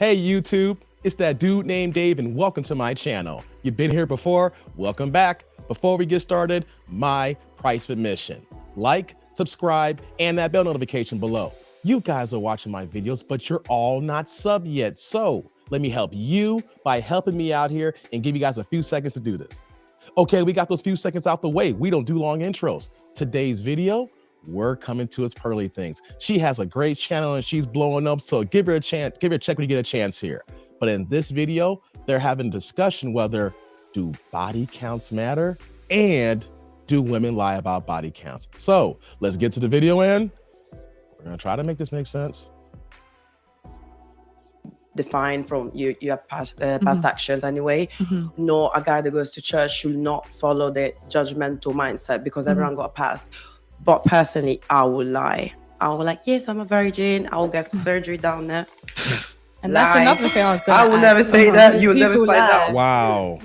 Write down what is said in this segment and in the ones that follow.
Hey YouTube, it's that dude named Dave and welcome to my channel. You've been here before, welcome back. Before we get started, my price of admission. Like, subscribe, and that bell notification below. You guys are watching my videos, but you're all not subbed yet. So let me help you by helping me out here and give you guys a few seconds to do this. Okay, we got those few seconds out the way. We don't do long intros. Today's video, we're coming to its pearly things. She has a great channel and she's blowing up, so give her a chance, give her a check when you get a chance here. But in this video, they're having a discussion whether do body counts matter and do women lie about body counts. So let's get to the video and we're gonna try to make this make sense. Defined from you have past actions anyway. No, a guy that goes to church should not follow the judgmental mindset because everyone got a past. But personally, I will lie. I will like, yes, I'm a virgin. I will get surgery down there. And that's another thing I was going to I will never say that. You will never find out. Wow.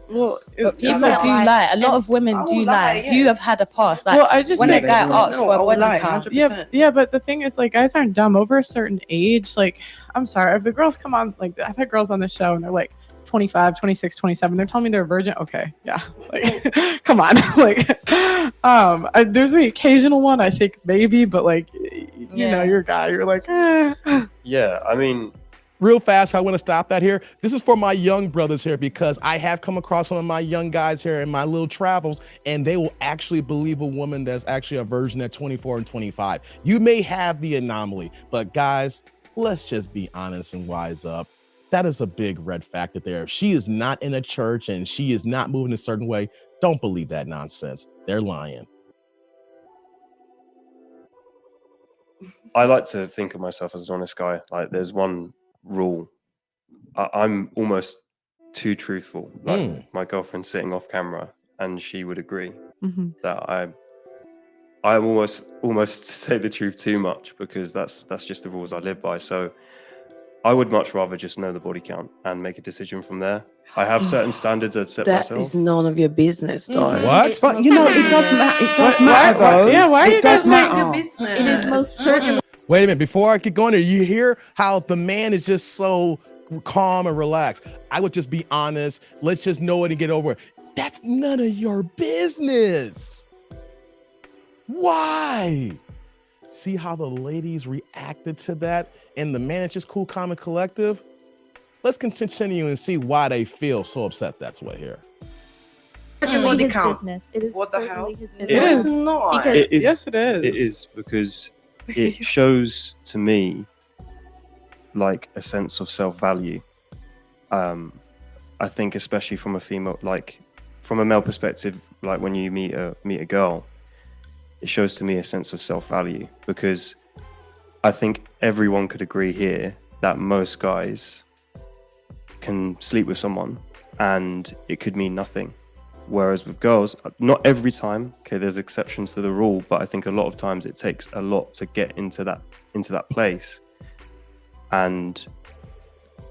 Well, but people do lie. A lot of women do lie. Yes. You have had a past. Like, Well, I just when a think- guy asks No, for I a will lie, body count, 100%. Yeah, but the thing is, like, guys aren't dumb. Over a certain age, like, I'm sorry, if the girls come on, like, I've had girls on the show and they're like 25, 26, 27, they're telling me they're a virgin. Okay, yeah, like, come on. Like, there's the occasional one, I think, maybe, but like, you know, you're a guy, you're like, Yeah, I mean, Real fast, I want to stop that here. This is for my young brothers here because I have come across some of my young guys here in my little travels, and they will actually believe a woman that's actually a virgin at 24 and 25. You may have the anomaly, but guys, let's just be honest and wise up. That is a big red factor there. If she is not in a church and she is not moving a certain way, don't believe that nonsense. They're lying. I like to think of myself as an honest guy. Like, there's one rule. I'm almost too truthful. Like, my girlfriend's sitting off camera, and she would agree that I almost say the truth too much because that's just the rules I live by. So I would much rather just know the body count and make a decision from there. I have certain standards I'd set That myself. is none of your business, though. What? But you know, it does matter. It does Why- matter, though. yeah, why are you it does guys saying matter. business. it is most certainly. Wait a minute, before I get going there, you hear how the man is just so calm and relaxed. I would just be honest. Let's just know it and get over it. That's none of your business. Why? See how the ladies reacted to that? And the man is just cool, calm, and collective. Let's continue and see why they feel so upset that's what here. What's your body his count? business. It is What the certainly hell? his It business. is. not. Because- It is. yes, it is. It is because it shows to me like a sense of self-value. I think especially from a female, like from a male perspective, like when you meet a girl, it shows to me a sense of self-value because I think everyone could agree here that most guys can sleep with someone and it could mean nothing. Whereas with girls, not every time, okay, there's exceptions to the rule, but I think a lot of times it takes a lot to get into that place. And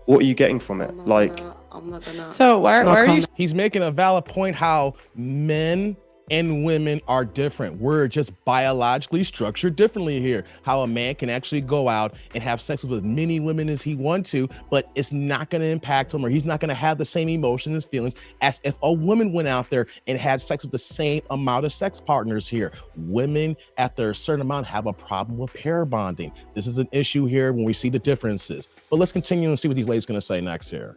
what are you getting from it? Like, I'm not gonna. So why are you? He's making a valid point how men and women are different. We're just biologically structured differently here. How a man can actually go out and have sex with as many women as he wants to, but it's not going to impact him, or he's not going to have the same emotions and feelings as if a woman went out there and had sex with the same amount of sex partners here. Women, after a certain amount, have a problem with pair bonding. This is an issue here when we see the differences. But let's continue and see what these ladies going to say next here.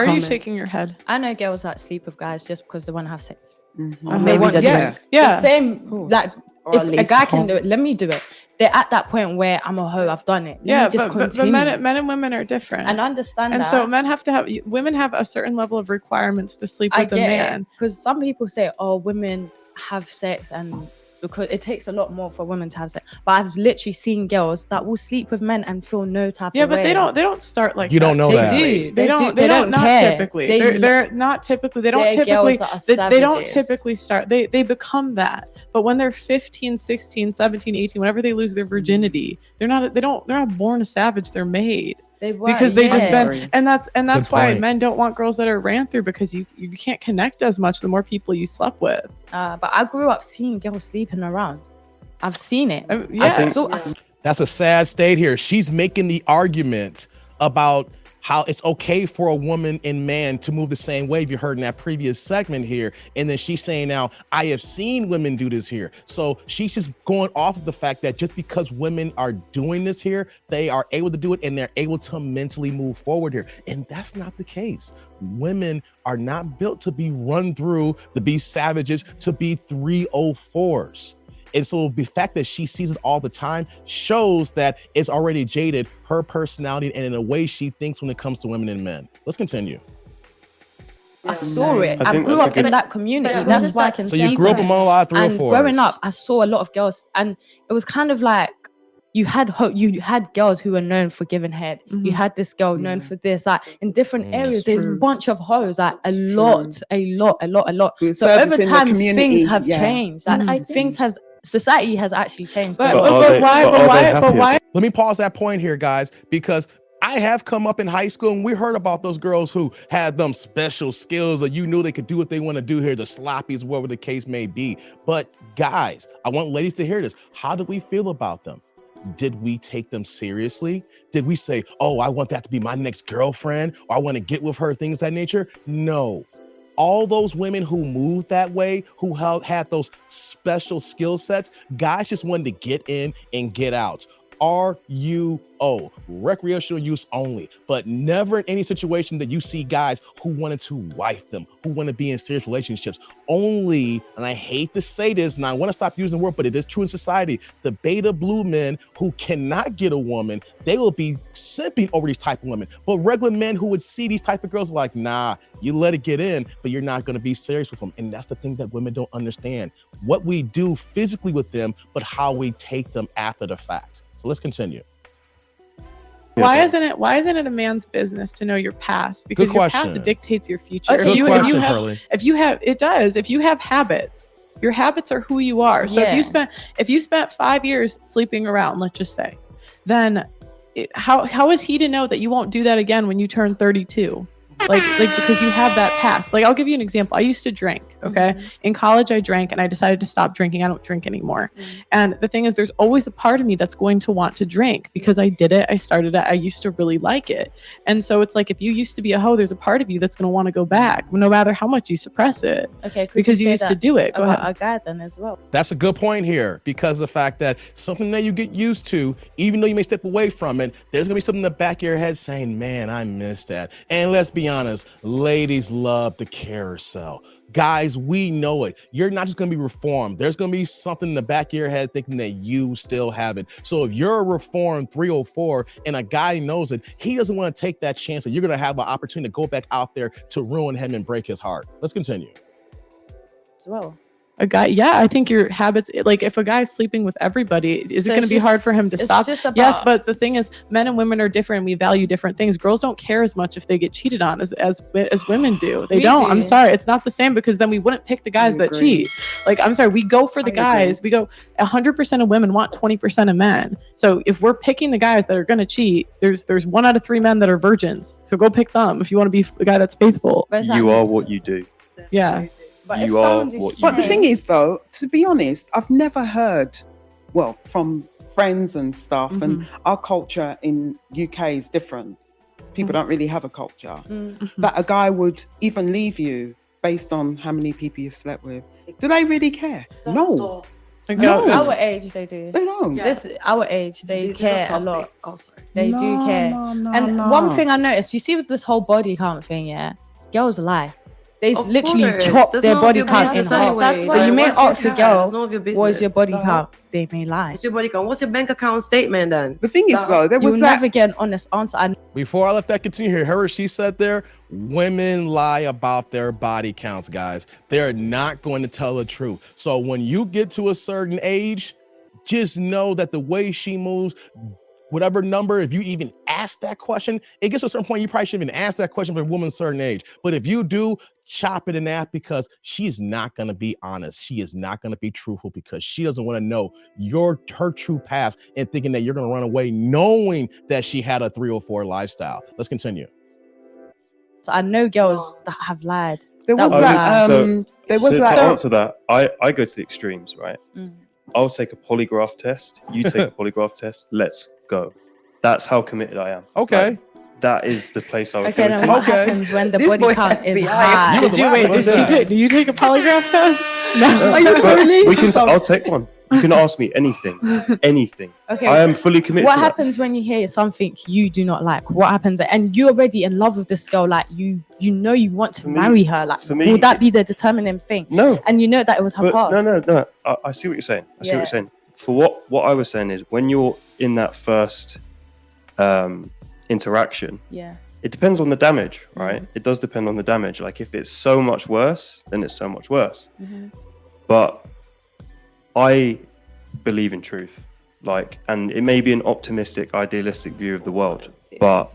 Are you Comment. shaking your head? I know girls that sleep with guys just because they want to have sex. Maybe want- the yeah. drink. Yeah. The same, like, Or if at a least guy can come. do it, let me do it. They're at that point where I'm a hoe, I've done it. Let Yeah, me just but continue. men and women are different. And understand And that. so women have a certain level of requirements to sleep I with a get man. because some people say, "Oh, women have sex," and because it takes a lot more for women to have sex. But I've literally seen girls that will sleep with men and feel no type Yeah, of but way. they don't start like You don't that know that. typically. They do. They don't not care. typically. They- They're not typically. They don't They're typically. girls that are They don't savages. typically start. They become that. But when they're 15, 16, 17, 18, whenever they lose their virginity, they're not born a savage. They're made. They were, Because they just yeah. been, and that's Good why point. men don't want girls that are ran through, because you can't connect as much the more people you slept with. But I grew up seeing girls sleeping around. I've seen it. Yeah. think- So, That's a sad state here. She's making the argument about how it's okay for a woman and man to move the same way. You heard in that previous segment here. And then she's saying now, I have seen women do this here. So she's just going off of the fact that just because women are doing this here, they are able to do it and they're able to mentally move forward here. And that's not the case. Women are not built to be run through, to be savages, to be 304s. And so the fact that she sees it all the time shows that it's already jaded her personality and in the way she thinks when it comes to women and men. Let's continue. I saw it. I I think grew that's a up in good- that community. But That's why I can So say you grew up that. among a lot of And 304s. growing up, I saw a lot of girls, and it was kind of like you had girls who were known for giving head. You had this girl known for this. Like in different areas, there's a True. bunch of hoes. Like a lot. We're So over servicing the time, community, things have yeah. changed. Like society has actually changed. But, a lot. are but they- why? but But are they why? happy But why? Let me pause that point here, guys, because I have come up in high school and we heard about those girls who had them special skills or you knew they could do what they want to do here, the sloppies, whatever the case may be. But guys, I want ladies to hear this. How did we feel about them? Did we take them seriously? Did we say, oh, I want that to be my next girlfriend or I want to get with her, things of that nature? No. All those women who moved that way, who had those special skill sets, guys just wanted to get in and get out. RUO, recreational use only, but never in any situation that you see guys who wanted to wife them, who want to be in serious relationships. Only, and I hate to say this, and I want to stop using the word, but it is true in society, the beta blue men who cannot get a woman, they will be simping over these type of women. But regular men who would see these type of girls like, nah, you let it get in, but you're not going to be serious with them. And that's the thing that women don't understand. What we do physically with them, but how we take them after the fact. So let's continue. Why isn't it a man's business to know your past? Because your past question. dictates your future. Okay, Good you- question, have- Curly. If you have habits, your habits are who you are. So Yeah. if you spent 5 years sleeping around, let's just say, then how is he to know that you won't do that again when you turn 32? Like because you have that past. Like I'll give you an example. I used to drink. Okay, in college I drank and I decided to stop drinking. I don't drink anymore. And the thing is, there's always a part of me that's going to want to drink because I did it. I started it. I used to really like it. And so it's like if you used to be a hoe, there's a part of you that's going to want to go back, no matter how much you suppress it, Okay, could because you say used to that do it. Go about ahead. a guy then as well. That's a good point here because the fact that something that you get used to, even though you may step away from it, there's gonna be something in the back of your head saying, man, I miss that. And let's be honest, ladies love the carousel. Guys, we know it. You're not just gonna be reformed. There's gonna be something in the back of your head thinking that you still have it. So if you're a reformed 304 and a guy knows it, he doesn't want to take that chance that you're gonna have an opportunity to go back out there to ruin him and break his heart. Let's continue. As well. A guy, yeah, I think your habits, like if a guy's sleeping with everybody, is it So going to it's be hard just- for him to it's stop? just Yes, about- but the thing is, men and women are different. We value different things. Girls don't care as much if they get cheated on as women do. They We don't. I'm do. sorry, it's not the same because then we wouldn't pick the guys that agree. cheat. Like I'm sorry, we go for the I guys. We go 100% of women want 20% of men. So if we're picking the guys that are going to cheat, there's 1 out of 3 men that are virgins. So go pick them if you want to be the guy that's faithful. But it's You like- are what you do. Yeah. But you if are someone did what you But the do. thing is, though, to be honest, I've never heard, well, from friends and stuff, and our culture in UK is different. People don't really have a culture. That a guy would even leave you based on how many people you've slept with. Do they really care? No, Like, No. Our age, they do. they don't. Yeah. This our age, they This is care a topic. lot. Oh, sorry. They do No, care. no, And no. one thing I noticed, you see with this whole body count thing, yeah, girls lie. They Of literally course. chop That's their none of body your count in business half. anyway. So you may What do you ask a care? girl, It's none of your what is your business. body Uh-huh. count? They may lie. What's your body count? What's your bank account statement then? The thing is, That- though, there You'll was that. never get an honest answer. And Before I let that continue here, heard what she said there. Women lie about their body counts, guys. They're not going to tell the truth. So when you get to a certain age, just know that the way she moves, whatever number, if you even ask that question, it gets to a certain point, you probably shouldn't even ask that question for a woman's certain age. But if you do, chop it in half because she's not going to be honest. She is not going to be truthful because she doesn't want to know her true past and thinking that you're going to run away knowing that she had a 304 lifestyle. Let's continue. so I know girls that have lied. There was that that. was- There was So that. to answer that, I go to the extremes, right? Mm. I'll take a polygraph test. You take a polygraph test. Let's go. That's how committed I am. Okay. Like, that is the place I would Okay, go then to. what Okay. happens when the This body boy count is FBI. high? You were the last one to ask. Did you take a polygraph test? Are you But police we or can. something? I'll take one. You can ask me anything, anything. Okay. I am fully committed What to that. happens when you hear something you do not like? What happens? And you're already in love with this girl, like you know you want to For me- marry her. Like, for me, will that be the determining thing? No, And you know that it was her but past. no. I see what you're saying. I see what Yeah. you're saying. For what I was saying is when you're in that first interaction, Yeah. it depends on the damage, right? Mhm. It does depend on the damage. Like if it's so much worse, then it's so much worse. Mhm. But I believe in truth, like, and it may be an optimistic, idealistic view of the world, but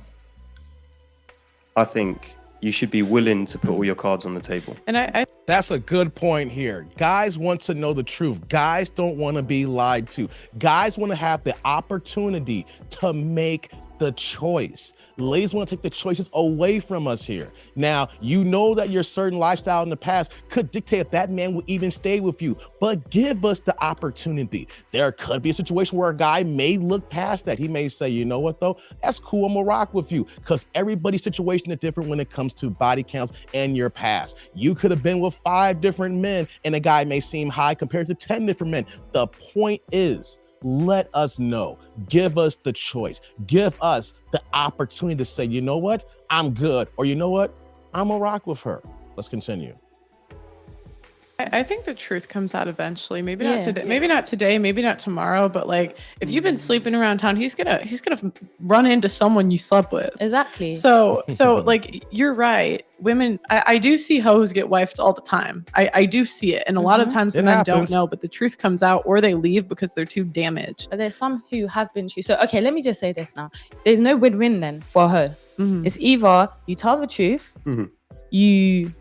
I think you should be willing to put all your cards on the table. And I That's a good point here. Guys want to know the truth. Guys don't want to be lied to. Guys want to have the opportunity to make the choice. Ladies want to take the choices away from us here. Now, you know that your certain lifestyle in the past could dictate if that man will even stay with you, but give us the opportunity. There could be a situation where a guy may look past that. He may say, you know what though, that's cool, I'm gonna rock with you, because everybody's situation is different when it comes to body counts and your past. You could have been with 5 different men and a guy may seem high compared to 10 different men. The point is, let us know. Give us the choice. Give us the opportunity to say, you know what, I'm good, or you know what, I'm gonna rock with her. Let's continue. think the truth comes out eventually. Maybe Yeah. not today. Maybe not today. Maybe not tomorrow. But like, if you've been sleeping around town, he's gonna run into someone you slept with. Exactly. So like you're right. Women, I do see hoes get wifed all the time. I do see it, and a lot of Mhm. times It men happens. don't know, but the truth comes out, or they leave because they're too damaged. But there's some who have been true. So okay, let me just say this now. There's no win-win then for her. Mhm. It's either you tell the truth, Mhm. you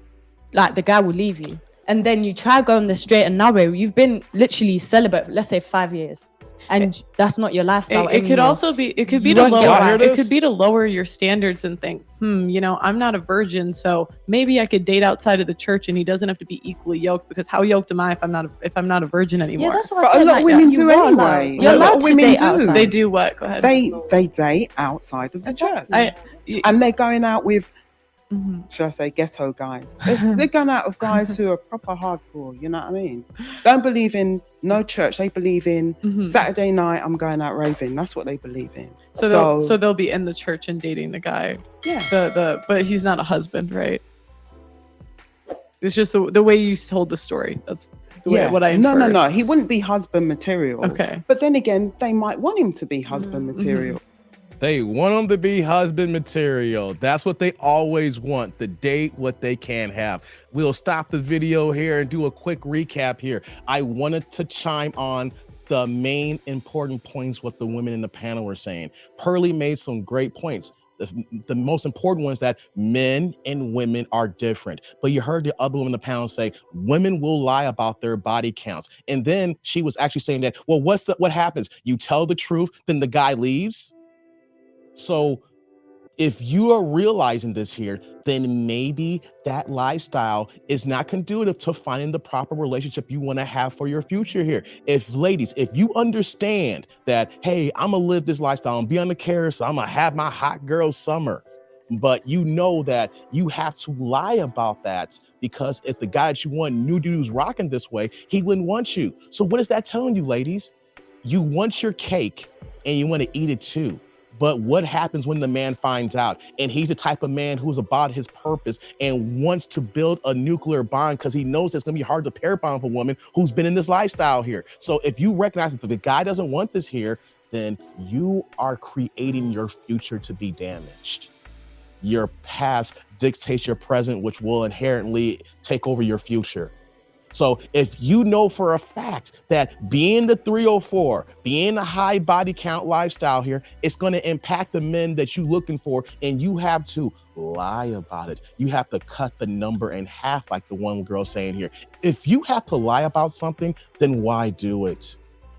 like the guy will leave you, and then you try going the straight and narrow. You've been literally celibate, let's say 5 years, and that's not your lifestyle. It could anymore. also be. It could be You to won't get lower. Y'all hear It this? could be to lower your standards and think, I'm not a virgin, so maybe I could date outside of the church, and he doesn't have to be equally yoked. Because how yoked am I if I'm not a virgin anymore? Yeah, that's what But I a said. lot of like, women you do are anyway. allowed- A You're lot allowed of to women date do. outside. They do what? Go ahead. They date outside of the church. And they're going out with, Mhm. should I say, ghetto guys. They're going out with guys who are proper hardcore, you know what I mean? Don't believe in no church. They believe in Mhm. Saturday night, I'm going out raving. That's what they believe in. So they'll be in the church and dating the guy. yeah. But he's not a husband, right? It's just the way you told the story. That's the way what I no, inferred. no. He wouldn't be husband material. Okay. But then again, they might want him to be husband material. They want them to be husband material. That's what they always want, to date what they can have. We'll stop the video here and do a quick recap here. I wanted to chime on the main important points what the women in the panel were saying. Pearly made some great points. The most important one is that men and women are different. But you heard the other woman in the panel say women will lie about their body counts. And then she was actually saying that, well, what happens? You tell the truth, then the guy leaves. So if you are realizing this here, then maybe that lifestyle is not conducive to finding the proper relationship you want to have for your future here. If ladies, if you understand that, hey, I'm gonna live this lifestyle and be on the carousel, I'm gonna have my hot girl summer, but you know that you have to lie about that, because if the guy that you want knew dude was rocking this way, he wouldn't want you. So what is that telling you, ladies? You want your cake and you want to eat it too. But what happens when the man finds out? And he's the type of man who's about his purpose and wants to build a nuclear bond because he knows it's going to be hard to pair bond with a woman who's been in this lifestyle here. So if you recognize that the guy doesn't want this here, then you are creating your future to be damaged. Your past dictates your present, which will inherently take over your future. So if you know for a fact that being the 304, being a high body count lifestyle here, it's going to impact the men that you're looking for, and you have to lie about it. You have to cut the number in half, like the one girl saying here. If you have to lie about something, then why do it?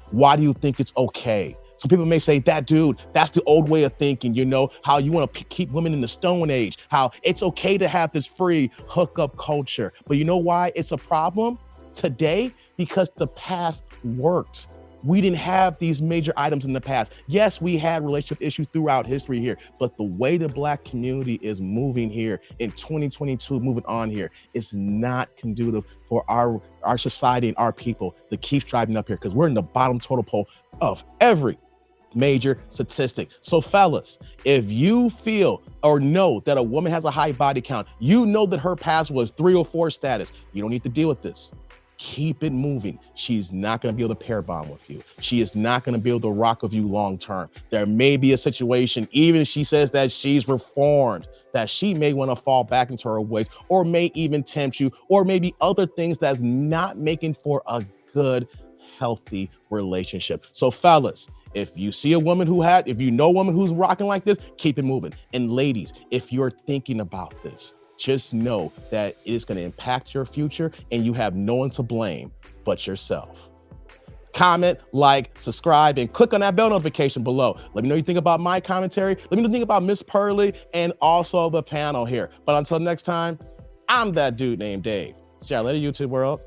Why do you think it's okay? Some people may say, that dude, that's the old way of thinking, you know, how you want to keep women in the Stone Age, how it's okay to have this free hookup culture. But you know why it's a problem today? Because the past worked. We didn't have these major items in the past. Yes, we had relationship issues throughout history here, but the way the Black community is moving here in 2022, moving on here, is not conducive for our society and our people to keep striving up here, because we're in the bottom total pole of every major statistic. So fellas, if you feel or know that a woman has a high body count, you know that her past was 3 or 4 status, you don't need to deal with this. Keep it moving. She's not going to be able to pair bond with you. She is not going to be able to rock with you long term. There may be a situation, even if she says that she's reformed, that she may want to fall back into her ways, or may even tempt you, or maybe other things that's not making for a good, healthy relationship. So fellas, if you see a woman if you know a woman who's rocking like this, keep it moving. And ladies, if you're thinking about this, just know that it is going to impact your future, and you have no one to blame but yourself. Comment, like, subscribe, and click on that bell notification below. Let me know what you think about my commentary. Let me know what you think about Miss Pearly and also the panel here. But until next time, I'm that dude named Dave. See you later, YouTube world.